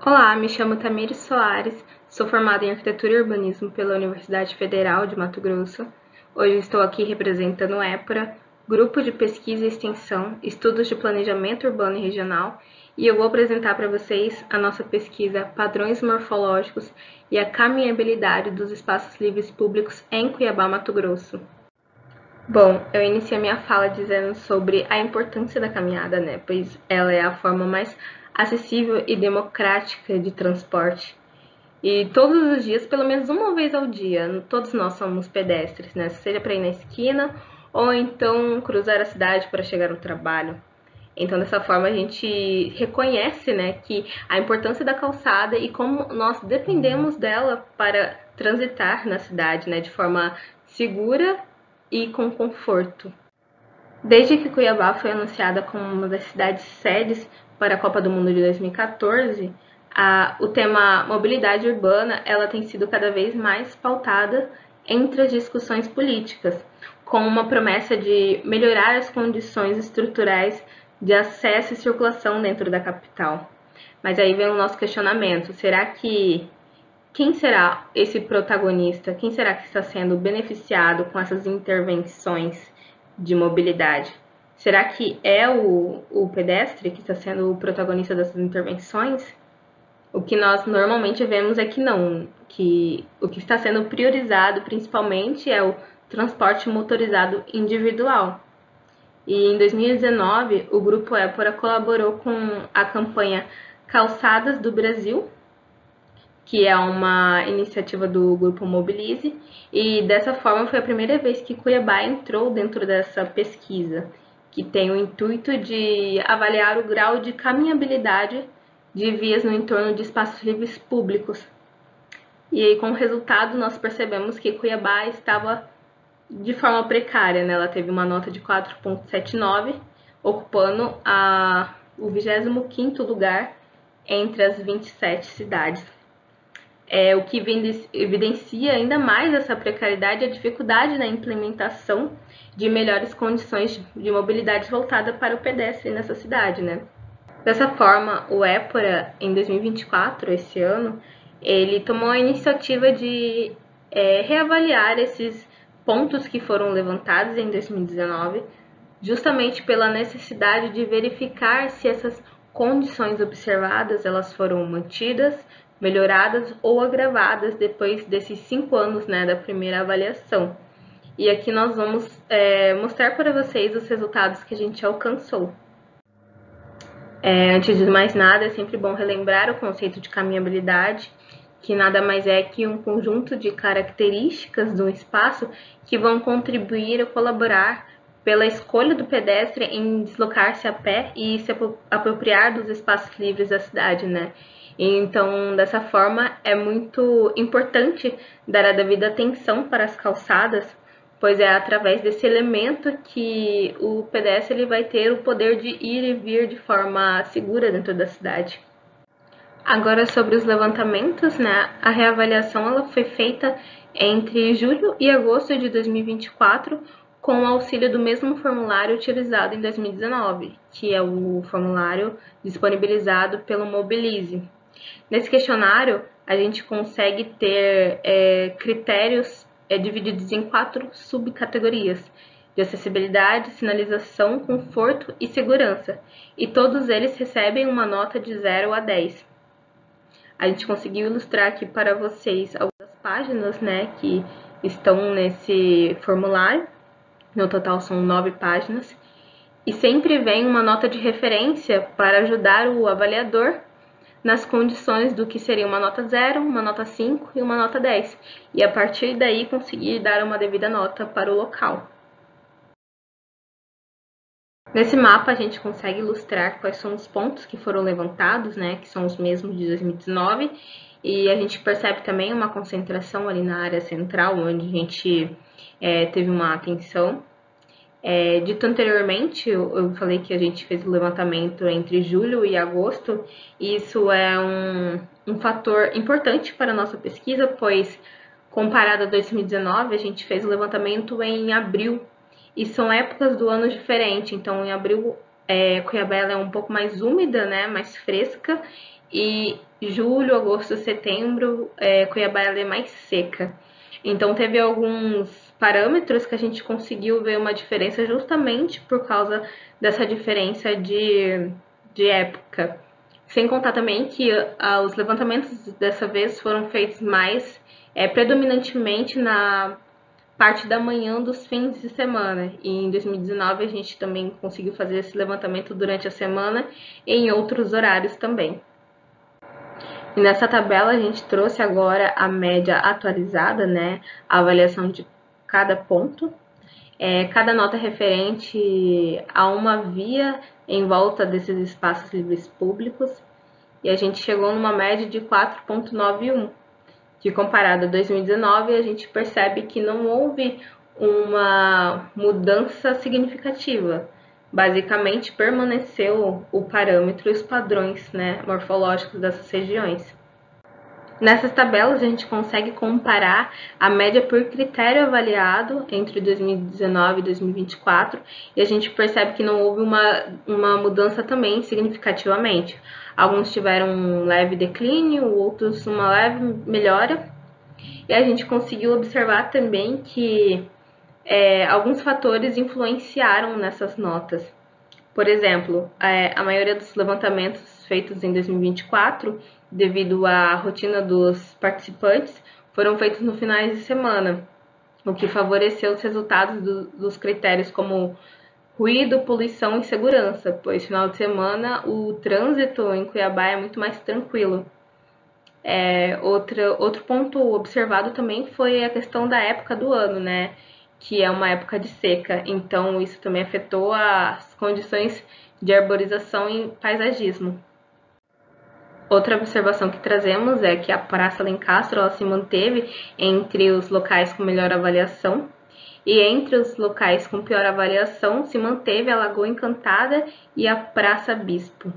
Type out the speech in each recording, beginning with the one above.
Olá, me chamo Tamires Soares, sou formada em Arquitetura e Urbanismo pela Universidade Federal de Mato Grosso. Hoje estou aqui representando o EPRA, Grupo de Pesquisa e Extensão, Estudos de Planejamento Urbano e Regional, e eu vou apresentar para vocês a nossa pesquisa Padrões Morfológicos e a Caminhabilidade dos Espaços Livres Públicos em Cuiabá, Mato Grosso. Bom, eu iniciei minha fala dizendo sobre a importância da caminhada, né? Pois ela é a forma mais acessível e democrática de transporte. E todos os dias, pelo menos uma vez ao dia, todos nós somos pedestres, né? Seja para ir na esquina ou então cruzar a cidade para chegar ao trabalho. Então, dessa forma, a gente reconhece, né, que a importância da calçada e como nós dependemos dela para transitar na cidade, né, de forma segura e com conforto. Desde que Cuiabá foi anunciada como uma das cidades sedes para a Copa do Mundo de 2014, o tema mobilidade urbana ela tem sido cada vez mais pautada entre as discussões políticas, com uma promessa de melhorar as condições estruturais de acesso e circulação dentro da capital. Mas aí vem o nosso questionamento: será que quem será esse protagonista? Quem será que está sendo beneficiado com essas intervenções de mobilidade? Será que é o pedestre que está sendo o protagonista dessas intervenções? O que nós normalmente vemos é que não, que o que está sendo priorizado principalmente é o transporte motorizado individual. E em 2019, o Grupo Épora colaborou com a campanha Calçadas do Brasil, que é uma iniciativa do Grupo Mobilize, e dessa forma foi a primeira vez que Cuiabá entrou dentro dessa pesquisa, que tem o intuito de avaliar o grau de caminhabilidade de vias no entorno de espaços livres públicos. E aí, com o resultado, nós percebemos que Cuiabá estava de forma precária, né? Ela teve uma nota de 4,79, ocupando o 25º lugar entre as 27 cidades. O que evidencia ainda mais essa precariedade e a dificuldade na implementação de melhores condições de mobilidade voltada para o pedestre nessa cidade, né? Dessa forma, o Épora, em 2024, esse ano, ele tomou a iniciativa de reavaliar esses pontos que foram levantados em 2019, justamente pela necessidade de verificar se essas condições observadas elas foram mantidas, melhoradas ou agravadas depois desses 5 anos, né, da primeira avaliação. E aqui nós vamos mostrar para vocês os resultados que a gente alcançou. Antes de mais nada, é sempre bom relembrar o conceito de caminhabilidade, que nada mais é que um conjunto de características do espaço que vão contribuir ou colaborar pela escolha do pedestre em deslocar-se a pé e se apropriar dos espaços livres da cidade, né? Então, dessa forma, é muito importante dar a devida atenção para as calçadas, pois é através desse elemento que o pedestre ele vai ter o poder de ir e vir de forma segura dentro da cidade. Agora, sobre os levantamentos, né? A reavaliação ela foi feita entre julho e agosto de 2024, com o auxílio do mesmo formulário utilizado em 2019, que é o formulário disponibilizado pelo Mobilize. Nesse questionário, a gente consegue ter critérios divididos em 4 subcategorias: de acessibilidade, sinalização, conforto e segurança, e todos eles recebem uma nota de 0 a 10. A gente conseguiu ilustrar aqui para vocês algumas páginas, né, que estão nesse formulário. No total são 9 páginas, e sempre vem uma nota de referência para ajudar o avaliador nas condições do que seria uma nota 0, uma nota 5 e uma nota 10, e a partir daí conseguir dar uma devida nota para o local. Nesse mapa a gente consegue ilustrar quais são os pontos que foram levantados, né, que são os mesmos de 2019, e a gente percebe também uma concentração ali na área central, onde a gente teve uma atenção. Dito anteriormente, eu falei que a gente fez o levantamento entre julho e agosto, e isso é um fator importante para a nossa pesquisa, pois, comparado a 2019, a gente fez o levantamento em abril, e são épocas do ano diferentes. Então, em abril, Cuiabá ela é um pouco mais úmida, né, mais fresca, e julho, agosto, setembro, Cuiabá ela é mais seca. Então, teve alguns parâmetros que a gente conseguiu ver uma diferença justamente por causa dessa diferença de época. Sem contar também que os levantamentos dessa vez foram feitos mais predominantemente na parte da manhã dos fins de semana. E em 2019 a gente também conseguiu fazer esse levantamento durante a semana e em outros horários também. E nessa tabela a gente trouxe agora a média atualizada, né? A avaliação de cada ponto. Cada nota referente a uma via em volta desses espaços livres públicos. E a gente chegou numa média de 4,91. Que comparado a 2019, a gente percebe que não houve uma mudança significativa. Basicamente, permaneceu o parâmetro e os padrões, né, morfológicos dessas regiões. Nessas tabelas, a gente consegue comparar a média por critério avaliado entre 2019 e 2024 e a gente percebe que não houve uma mudança também significativamente. Alguns tiveram um leve declínio, outros uma leve melhora. E a gente conseguiu observar também que alguns fatores influenciaram nessas notas. Por exemplo, a maioria dos levantamentos feitos em 2024, devido à rotina dos participantes, foram feitos no finais de semana, o que favoreceu os resultados dos critérios como ruído, poluição e segurança, pois final de semana o trânsito em Cuiabá é muito mais tranquilo. Outro ponto observado também foi a questão da época do ano, né? Que é uma época de seca, então isso também afetou as condições de arborização e paisagismo. Outra observação que trazemos é que a Praça Alencastro ela se manteve entre os locais com melhor avaliação e entre os locais com pior avaliação se manteve a Lagoa Encantada e a Praça Bispo.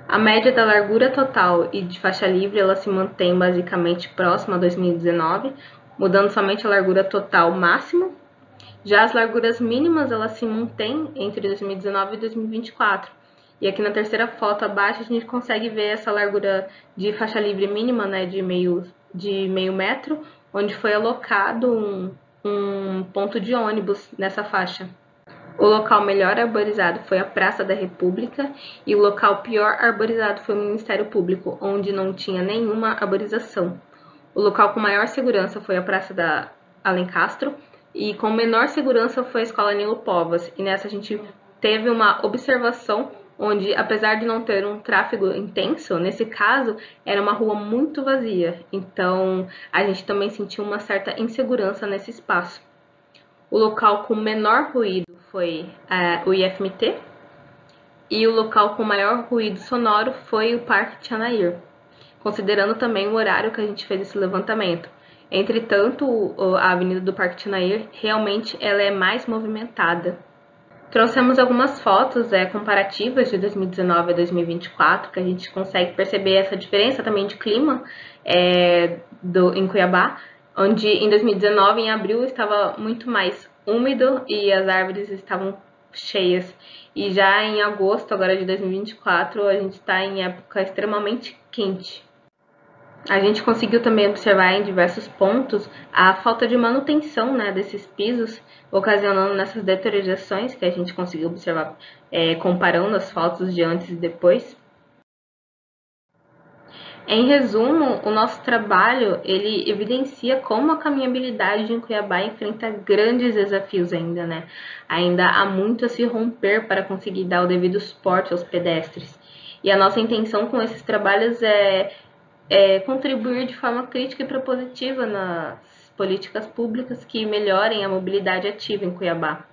A média da largura total e de faixa livre ela se mantém basicamente próxima a 2019, mudando somente a largura total máxima. Já as larguras mínimas elas se mantêm entre 2019 e 2024. E aqui na terceira foto abaixo a gente consegue ver essa largura de faixa livre mínima, né, de meio metro, onde foi alocado um ponto de ônibus nessa faixa. O local melhor arborizado foi a Praça da República e o local pior arborizado foi o Ministério Público, onde não tinha nenhuma arborização. O local com maior segurança foi a Praça da Alencastro e com menor segurança foi a Escola Nilo Povas. E nessa a gente teve uma observação onde, apesar de não ter um tráfego intenso, nesse caso era uma rua muito vazia. Então a gente também sentiu uma certa insegurança nesse espaço. O local com menor ruído foi o IFMT e o local com maior ruído sonoro foi o Parque Tianair, considerando também o horário que a gente fez esse levantamento. Entretanto, a Avenida do Parque Tianair realmente ela é mais movimentada. Trouxemos algumas fotos comparativas de 2019 a 2024, que a gente consegue perceber essa diferença também de clima em Cuiabá, onde em 2019, em abril, estava muito mais úmido e as árvores estavam cheias. E já em agosto, agora de 2024, a gente está em época extremamente quente. A gente conseguiu também observar em diversos pontos a falta de manutenção, né, desses pisos, ocasionando nessas deteriorações que a gente conseguiu observar comparando as fotos de antes e depois. Em resumo, o nosso trabalho ele evidencia como a caminhabilidade em Cuiabá enfrenta grandes desafios ainda, né? Ainda há muito a se romper para conseguir dar o devido suporte aos pedestres. E a nossa intenção com esses trabalhos é contribuir de forma crítica e propositiva nas políticas públicas que melhorem a mobilidade ativa em Cuiabá.